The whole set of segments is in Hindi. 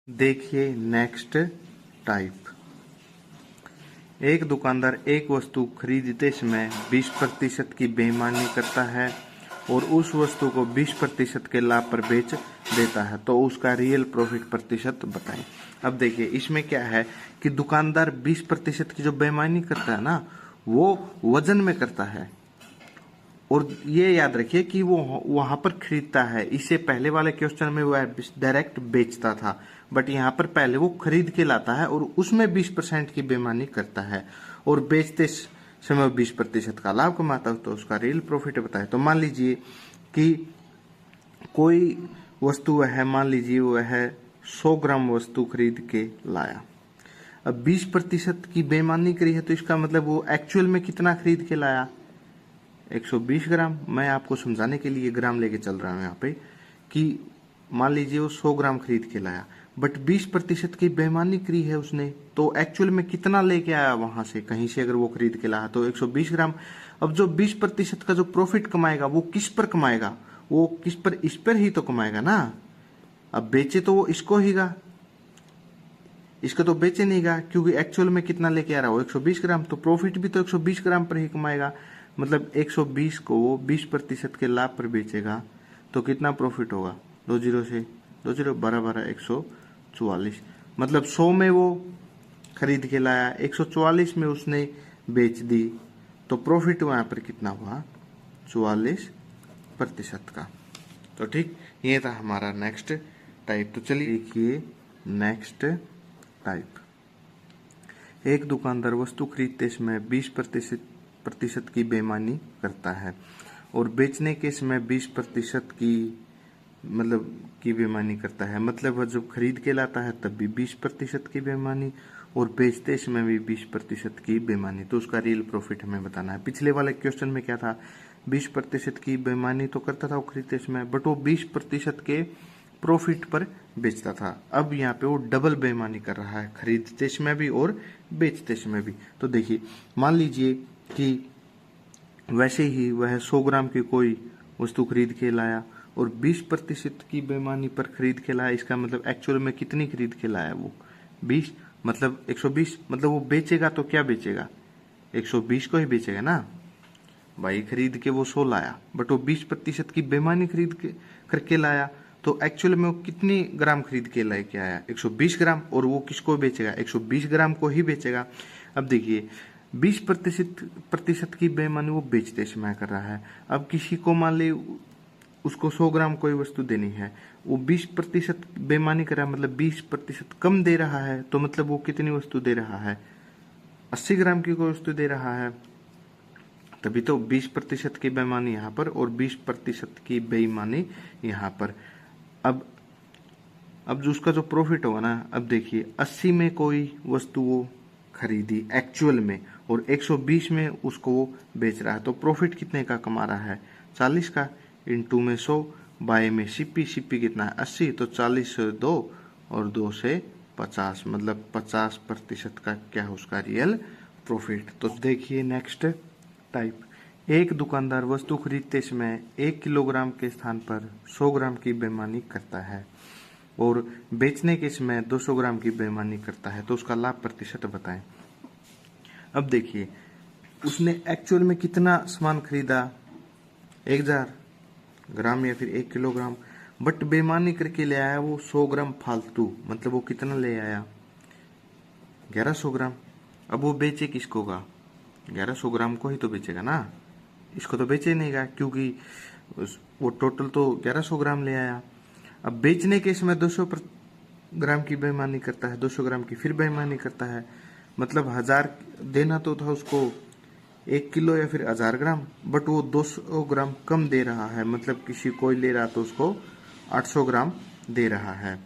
देखिए नेक्स्ट टाइप। एक दुकानदार एक वस्तु खरीदते समय 20% की बेईमानी करता है और उस वस्तु को 20% के लाभ पर बेच देता है, तो उसका रियल प्रॉफिट प्रतिशत बताएं। अब देखिए इसमें क्या है कि दुकानदार 20% की जो बेईमानी करता है ना, वो वजन में करता है। और ये याद रखिए कि वो वहां पर खरीदता है। इससे पहले वाले क्वेश्चन में वो डायरेक्ट बेचता था, बट यहाँ पर पहले वो खरीद के लाता है और उसमें 20% की बेईमानी करता है और बेचते समय 20% का लाभ कमाता है, तो उसका रियल प्रॉफिट बताए। तो मान लीजिए कि कोई वस्तु है, मान लीजिए वो है 100 ग्राम वस्तु खरीद के लाया। अब 20% की बेईमानी करी है, तो इसका मतलब वो एक्चुअल में कितना खरीद के लाया? 120 ग्राम। मैं आपको समझाने के लिए ग्राम लेके चल रहा हूँ यहाँ पे कि मान लीजिए वो 100 ग्राम खरीद के लाया, बट 20% की बेईमानी करी है उसने, तो एक्चुअल में कितना लेके आया वहां से, कहीं से अगर वो खरीद के लाया तो 120 ग्राम। अब जो 20% का जो प्रॉफिट कमाएगा वो किस पर कमाएगा? वो किस पर? इस पर ही तो कमाएगा ना। अब बेचे तो वो इसको हीगा, इसको तो बेचे नहीं गा, क्योंकि एक्चुअल में कितना लेके आ रहा हो 120 ग्राम, तो प्रॉफिट भी तो 120 ग्राम पर ही कमाएगा। मतलब 120 को वो 20% के लाभ पर बेचेगा, तो कितना प्रॉफिट होगा? 2 जीरो से 2 जीरो 12 12 144। मतलब 100 में वो खरीद के लाया, 144 में उसने बेच दी, तो प्रॉफिट वहां पर कितना हुआ? 44% का। तो ठीक, ये था हमारा नेक्स्ट टाइप। तो चलिए देखिए नेक्स्ट टाइप। एक दुकानदार वस्तु खरीदते समय 20% की बेईमानी करता है और बेचने के समय 20% की बेईमानी करता है। मतलब वह जब खरीद के लाता है तब भी 20% की बेईमानी और बेचते समय भी 20% की बेईमानी, तो उसका रियल प्रॉफिट हमें बताना है। पिछले वाले क्वेश्चन में क्या था? 20% की बेईमानी तो करता था वो खरीदते समय, बट वो 20% के प्रॉफिट पर बेचता था। अब यहाँ पे वो डबल बेईमानी कर रहा है, खरीदते समय भी और बेचते समय भी। तो देखिए मान लीजिए कि वैसे ही वह 100 ग्राम की कोई वस्तु खरीद के लाया और 20% की बेईमानी पर खरीद के लाया। इसका मतलब एक्चुअल में कितनी खरीद के लाया वो? 20, मतलब 120। मतलब वो बेचेगा तो क्या बेचेगा? 120 को ही बेचेगा ना भाई। खरीद के वो 100 लाया, बट वो 20% की बेईमानी खरीद के करके लाया, तो एक्चुअल में वो कितनी ग्राम खरीद के लेके आया? 120 ग्राम। और वो किसको बेचेगा? 120 ग्राम को ही बेचेगा। अब देखिए 20% की बेईमानी वो बेचते समय कर रहा है। अब किसी को मान ले उसको 100 ग्राम कोई वस्तु देनी है, वो 20% बेईमानी कर रहा है, मतलब 20% कम दे रहा है, तो मतलब वो कितनी वस्तु दे रहा है? 80 ग्राम की कोई वस्तु दे रहा है। तभी तो 20% की बेईमानी यहाँ पर और 20% की बेईमानी यहाँ पर। अब जो उसका जो प्रॉफिट होगा ना, अब देखिए 80 में कोई वस्तु वो खरीदी एक्चुअल में और 120 में उसको वो बेच रहा है, तो प्रॉफिट कितने का कमा रहा है? 40 का। इंटू में 100, बाय में सीपी कितना है? 80। तो 40 से 2 और 2 से 50, मतलब 50% का क्या है उसका रियल प्रॉफिट। तो देखिए नेक्स्ट टाइप। एक दुकानदार वस्तु खरीदते समय 1 किलोग्राम के स्थान पर 100 ग्राम की बेईमानी करता है और बेचने के समय 200 ग्राम की बेईमानी करता है, तो उसका लाभ प्रतिशत बताएं। अब देखिए उसने एक्चुअल में कितना सामान खरीदा? 1000 ग्राम या फिर 1 किलोग्राम, बट बेईमानी करके ले आया वो 100 ग्राम फालतू। मतलब वो कितना ले आया? 1100 ग्राम। अब वो बेचे किसको का? 1100 ग्राम को ही तो बेचेगा ना, इसको तो बेचे नहीं गा, क्योंकि वो टोटल तो 1100 ग्राम ले आया। अब बेचने के समय 200 ग्राम की बेईमानी करता है, 200 ग्राम की फिर बेईमानी करता है। मतलब 1000 देना तो था उसको 1 किलो या फिर 1000 ग्राम, बट वो 200 ग्राम कम दे रहा है। मतलब किसी कोई ले रहा तो उसको 800 ग्राम दे रहा है।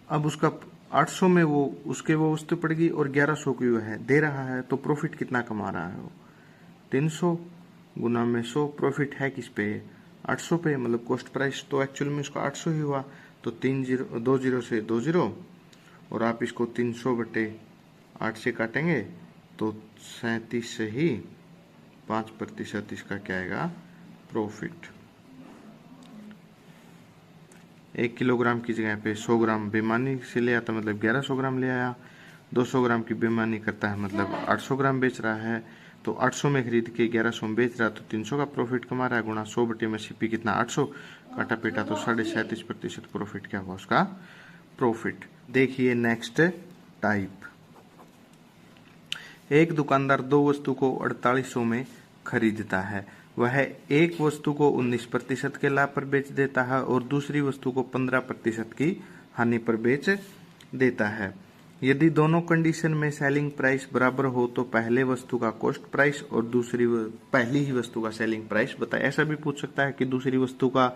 अब उसका 800 में वो उसके वो वस्तु पड़ेगी और 1100 की वो है दे रहा है, तो प्रॉफिट कितना कमा रहा है वो? 300 गुना में 100। प्रॉफिट है किस पे? 800 पे। मतलब कॉस्ट प्राइस तो एक्चुअल में उसका 800 ही हुआ, तो 2 जीरो से 2 जीरो और आप इसको 300 बटे 8 से काटेंगे तो 37 से ही 5% इसका क्या आएगा? प्रॉफिट। 1 किलोग्राम की जगह पे 100 ग्राम बेईमानी से ले आता, मतलब 1100 ग्राम ले आया। 200 ग्राम की बेईमानी करता है, मतलब 800 ग्राम बेच रहा है। तो 800 में खरीद के 1100 में बेच रहा है, तो 300 का प्रॉफिट कमा रहा है। गुणा 100 बटे में सीपी कितना 800 काटा पीटा, तो 37.5% प्रॉफिट क्या हुआ उसका प्रॉफिट। देखिए नेक्स्ट टाइप। एक दुकानदार दो वस्तु को 4800 में खरीदता है। वह एक वस्तु को 19% के लाभ पर बेच देता है और दूसरी वस्तु को 15% की हानि पर बेच देता है। यदि दोनों कंडीशन में सेलिंग प्राइस बराबर हो तो पहले वस्तु का कॉस्ट प्राइस और पहली ही वस्तु का सेलिंग प्राइस बताएं। ऐसा भी पूछ सकता है कि दूसरी वस्तु का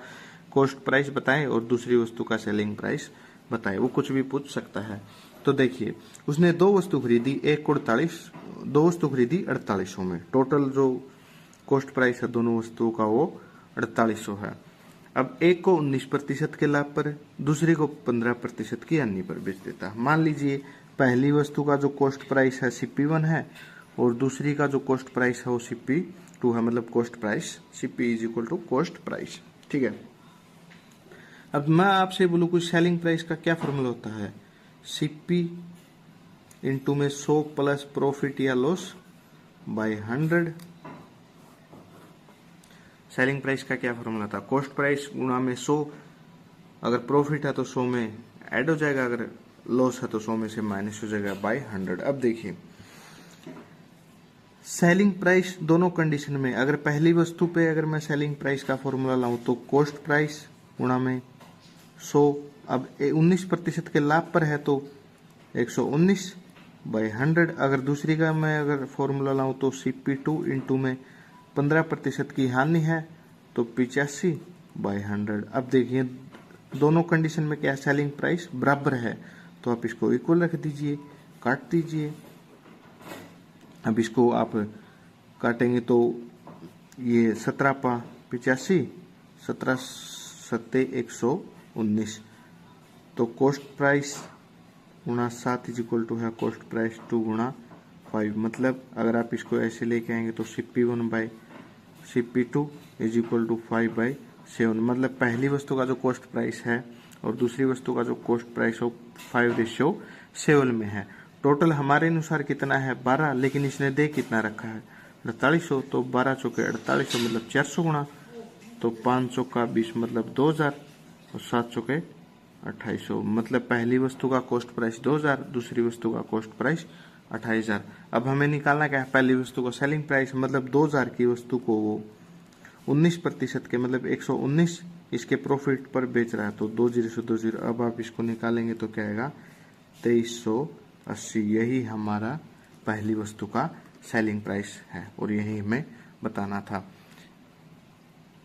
कॉस्ट प्राइस बताएं और दूसरी वस्तु का सेलिंग प्राइस बताएं, वो कुछ भी पूछ सकता है। तो देखिए, उसने दो वस्तु खरीदी, दो वस्तु खरीदी 4800 में। टोटल जो कॉस्ट प्राइस है दोनों वस्तुओं का वो 4800 है। अब एक को 19% के लाभ पर, दूसरी को 15% की हानि पर बेच देता है। मान लीजिए पहली वस्तु का जो कॉस्ट प्राइस है CP1 है और दूसरी का जो कॉस्ट प्राइस है वो CP2 है, मतलब cost price CP is equal to cost price. ठीक है। अब मैं आपसे बोलूं कुछ सेलिंग प्राइस का क्या फॉर्मूला होता है, CP इंटू में 100 प्लस प्रॉफिट या लॉस बाय 100। सेलिंग प्राइस का क्या फॉर्मूला था, कॉस्ट प्राइस गुणा में 100, अगर प्रॉफिट है तो 100 में ऐड हो जाएगा, अगर लॉस है तो 100 में से माइनस हो जाएगा बाय 100। अब देखिए सेलिंग प्राइस दोनों कंडीशन में, अगर पहली वस्तु पे अगर मैं सेलिंग प्राइस का फॉर्मूला लाऊं तो कॉस्ट प्राइस गुणा में 100, अब 19% के लाभ पर है तो 119 बाय 100। अगर दूसरी का मैं अगर फॉर्मूला लाऊं तो CP2 इंटू में 15% की हानि है तो 85 बाय 100। अब देखिए दोनों कंडीशन में क्या सेलिंग प्राइस बराबर है, तो आप इसको इक्वल रख दीजिए, काट दीजिए। अब इसको आप काटेंगे तो ये 17 पा 85, 17 सत्ते 119, तो कॉस्ट प्राइस गुणा 7 इज इक्वल टू है कॉस्ट प्राइस 2 गुणा 5। मतलब अगर आप इसको ऐसे लेके आएंगे तो CP1 by CP2 is equal to 5 by 7। मतलब पहली वस्तु का जो कॉस्ट प्राइस है और दूसरी वस्तु का जो कॉस्ट प्राइस हो 5:7 में है। टोटल हमारे अनुसार कितना है 12, लेकिन इसने दे कितना रखा है 4800, तो 12 चौके 4800 मतलब 400 गुणा, तो 5 चौका 20 मतलब 2000 और 7 चौके 2800, मतलब पहली वस्तु का कॉस्ट प्राइस 2000, दूसरी वस्तु का कॉस्ट प्राइस 28000। अब हमें निकालना क्या है, पहली वस्तु का सेलिंग प्राइस, मतलब 2000 की वस्तु को वो 19% के मतलब 119 इसके प्रॉफिट पर बेच रहा है, तो 20 अब आप इसको निकालेंगे तो क्या आएगा 2380। यही हमारा पहली वस्तु का सेलिंग प्राइस है और यही हमें बताना था।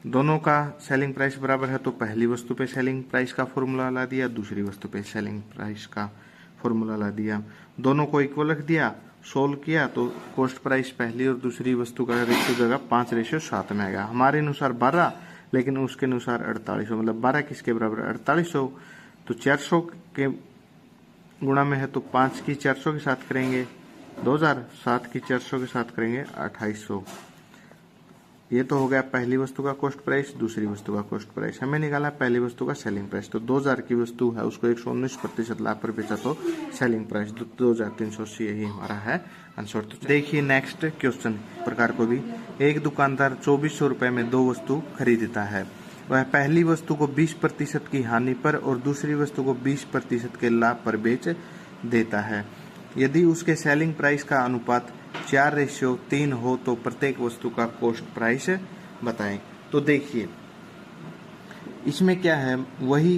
दोनों का सेलिंग प्राइस बराबर है तो पहली वस्तु पे सेलिंग प्राइस का फॉर्मूला ला दिया, दूसरी वस्तु पे सेलिंग प्राइस का फॉर्मूला ला दिया, दोनों को इक्वल रख दिया, सोल्व किया तो कॉस्ट प्राइस पहली और दूसरी वस्तु का रेशियो जगह 5:7 में आएगा। हमारे अनुसार 12, लेकिन उसके अनुसार 4800, मतलब 12 किसके बराबर 4800, तो 400 के गुणा में है तो 5 की 400 के साथ करेंगे 2000, 7 की 400 के साथ करेंगे 2800। ये तो हो गया पहली वस्तु का कॉस्ट प्राइस, दूसरी वस्तु का कॉस्ट प्राइस। हमें निकाला पहली वस्तु का सेलिंग प्राइस, तो 2000 की वस्तु है उसको 119% लाभ पर बेचा तो सेलिंग प्राइस 2380, यही हमारा है आंसर। तो देखिए नेक्स्ट क्वेश्चन प्रकार को भी, एक दुकानदार 2400 रुपए में दो वस्तु खरीदता है। वह पहली वस्तु को 20% की हानि पर और दूसरी वस्तु को 20% के लाभ पर बेच देता है। यदि उसके सेलिंग प्राइस का अनुपात 4:3 हो तो प्रत्येक वस्तु का कॉस्ट प्राइस बताएं। तो देखिए इसमें क्या है, वही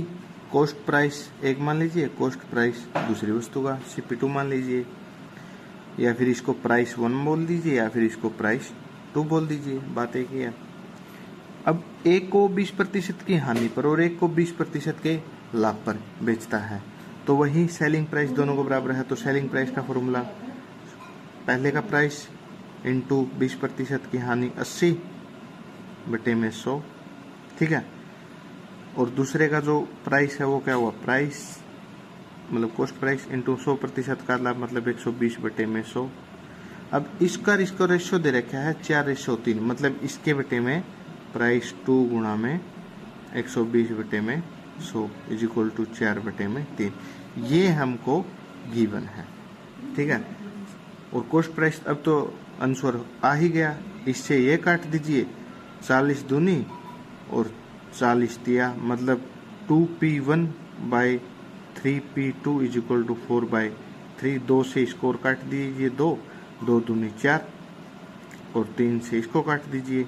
कॉस्ट प्राइस एक मान लीजिए, कॉस्ट प्राइस दूसरी वस्तु का CP2 मान लीजिए, या फिर इसको प्राइस 1 बोल दीजिए या फिर इसको प्राइस 2 बोल दीजिए, बात एक ही है। अब एक को 20% की हानि पर और एक को 20% के लाभ पर बेचता है, तो वही सेलिंग प्राइस दोनों को बराबर है। तो सेलिंग प्राइस का फॉर्मूला पहले का प्राइस इंटू 20% की हानि 80 बटे में 100, ठीक है, और दूसरे का जो प्राइस है वो क्या हुआ, प्राइस मतलब कॉस्ट प्राइस इंटू 100% का लाभ मतलब 120 बटे में 100। अब इसका रेशियो दे रखा है 4:3, मतलब इसके बटे में प्राइस 2 गुणा में 120 बटे में 100 इज इक्वल टू 4/3। ये हमको गिवन है, ठीक है। और कॉस्ट प्राइस अब तो आंसर आ ही गया, इससे ये काट दीजिए, 40 दूनी और 40 तिया, मतलब 2p1/3p2 इज इक्वल टू 4/3। 2 से इसको काट दीजिए, 2 दूनी 4 और 3 से इसको काट दीजिए,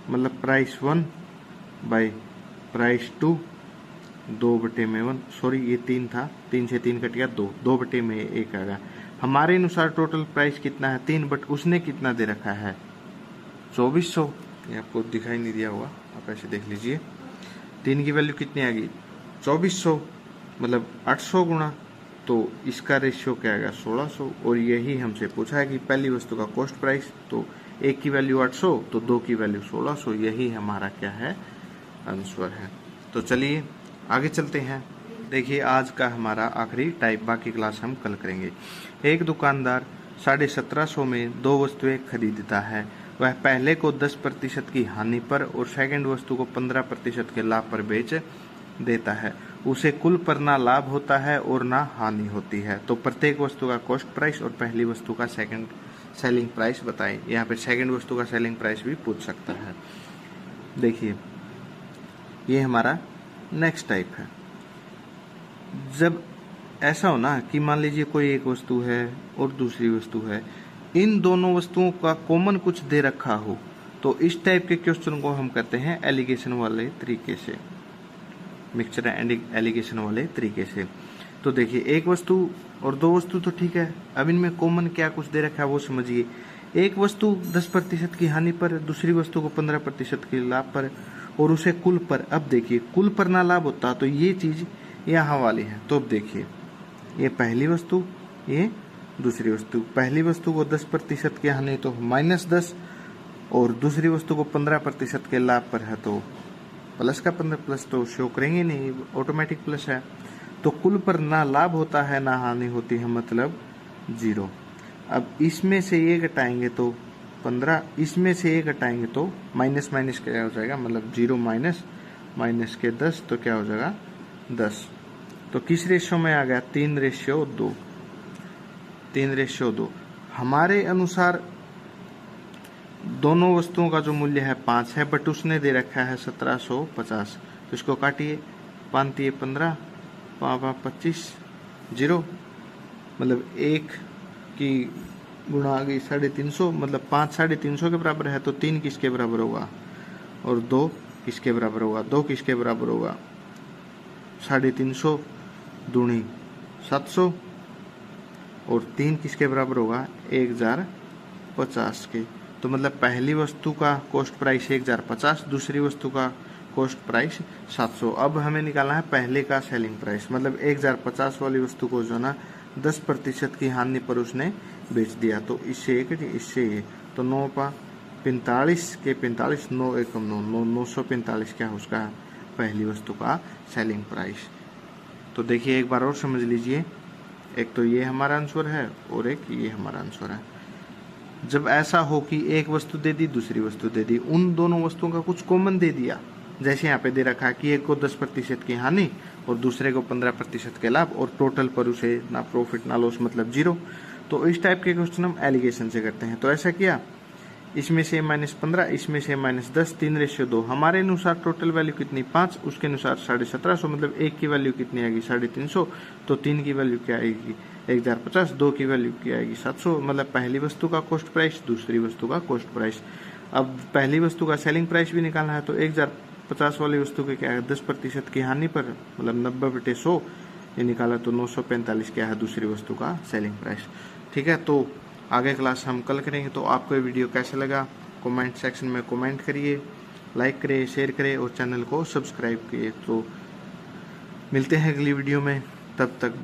मतलब प्राइस 1/प्राइस 2/1। सॉरी ये 3 था, 3 से 3 कट गया, 2/1 आ गया। हमारे अनुसार टोटल प्राइस कितना है 3, बट उसने कितना दे रखा है 2400। ये आपको दिखाई नहीं दिया होगा, आप ऐसे देख लीजिए। 3 की वैल्यू कितनी आ गई 2400, मतलब 800 गुणा, तो इसका रेशियो क्या आएगा 1600। और यही हमसे पूछा है कि पहली वस्तु का कॉस्ट प्राइस, तो 1 की वैल्यू 800 तो 2 की वैल्यू 1600, यही हमारा क्या है आंसर है। तो चलिए आगे चलते हैं। देखिए आज का हमारा आखिरी टाइप, बाकी क्लास हम कल करेंगे। एक दुकानदार 1750 में 2 वस्तुएं खरीदता है। वह पहले को 10% की हानि पर और सेकंड वस्तु को 15% के लाभ पर बेच देता है। उसे कुल पर ना लाभ होता है और ना हानि होती है। तो प्रत्येक वस्तु का कॉस्ट प्राइस और पहली वस्तु का सेकंड सेलिंग प्राइस बताएं। यहाँ पे सेकंड वस्तु का सेलिंग प्राइस भी पूछ सकता है। देखिए ये हमारा नेक्स्ट टाइप है। जब ऐसा हो ना कि मान लीजिए कोई एक वस्तु है और दूसरी वस्तु है, इन दोनों वस्तुओं का कॉमन कुछ दे रखा हो, तो इस टाइप के क्वेश्चन को हम कहते हैं एलिगेशन वाले तरीके से, मिक्सचर एंड एलिगेशन वाले तरीके से। तो देखिए एक वस्तु और 2 वस्तु तो ठीक है, अब इनमें कॉमन क्या कुछ दे रखा है वो समझिए। एक वस्तु 10% की हानि पर, दूसरी वस्तु को 15% के लाभ पर, और उसे कुल पर। अब देखिए कुल पर ना लाभ होता तो ये चीज यहाँ वाली है। तो अब देखिए ये पहली वस्तु, ये दूसरी वस्तु। पहली वस्तु को 10% की हानि तो -10, और दूसरी वस्तु को 15% के लाभ पर है तो प्लस का 15, प्लस तो शो करेंगे नहीं, ऑटोमेटिक प्लस है। तो कुल पर ना लाभ होता है ना हानि होती है, मतलब 0। अब इसमें से ये घटाएंगे तो 15, इसमें से ये घटाएंगे तो माइनस माइनस क्या हो जाएगा, मतलब 0 माइनस के 10, तो क्या हो जाएगा 10। तो किस रेशियो में आ गया 3:2। 3:2। हमारे अनुसार दोनों वस्तुओं का जो मूल्य है 5 है, बट उसने दे रखा है 1750। तो इसको काटिए, 5 × 15, 5 × 25, 0, मतलब 1 की गुणा आ गई 350, मतलब 5 350 के बराबर है। तो 3 किसके बराबर होगा और 2 किसके बराबर होगा, 2 किसके बराबर होगा 350 दूनी 700, और 3 किसके बराबर होगा 1050 के। तो मतलब पहली वस्तु का कॉस्ट प्राइस 1050, दूसरी वस्तु का कॉस्ट प्राइस 700। अब हमें निकालना है पहले का सेलिंग प्राइस, मतलब 1050 वाली वस्तु को जो ना 10% की हानि पर उसने बेच दिया। तो इससे इससे ये, तो 9 × 45 के 45, 9 × 9, 945 क्या है उसका पहली वस्तु का सेलिंग प्राइस। तो देखिए एक बार और समझ लीजिए, एक तो ये हमारा आंसर है और एक ये हमारा आंसर है। जब ऐसा हो कि एक वस्तु दे दी दूसरी वस्तु दे दी, उन दोनों वस्तुओं का कुछ कॉमन दे दिया, जैसे यहाँ पे दे रखा है कि एक को 10% की हानि और दूसरे को 15% के लाभ, और टोटल पर उसे ना प्रॉफिट ना लॉस, मतलब 0। तो इस टाइप के क्वेश्चन हम एलिगेशन से करते हैं। तो ऐसा किया, इसमें से -15, इसमें से -10, 3:2। हमारे अनुसार टोटल वैल्यू कितनी 5, उसके अनुसार 1750, मतलब 1 की वैल्यू कितनी आएगी 350, तो 3 की वैल्यू क्या आएगी 1050, 2 की वैल्यू क्या आएगी 700, मतलब पहली वस्तु का कॉस्ट प्राइस, दूसरी वस्तु का कॉस्ट प्राइस। अब पहली वस्तु का सेलिंग प्राइस भी निकालना है, तो 1050 वाली वस्तु के क्या है 10% की हानि पर, मतलब 90/100 ये निकाला, तो 945 क्या है दूसरी वस्तु का सेलिंग प्राइस। ठीक है, तो आगे क्लास हम कल करेंगे। तो आपको ये वीडियो कैसा लगा कमेंट सेक्शन में कमेंट करिए, लाइक करिए, शेयर करिए और चैनल को सब्सक्राइब करिए। तो मिलते हैं अगली वीडियो में, तब तक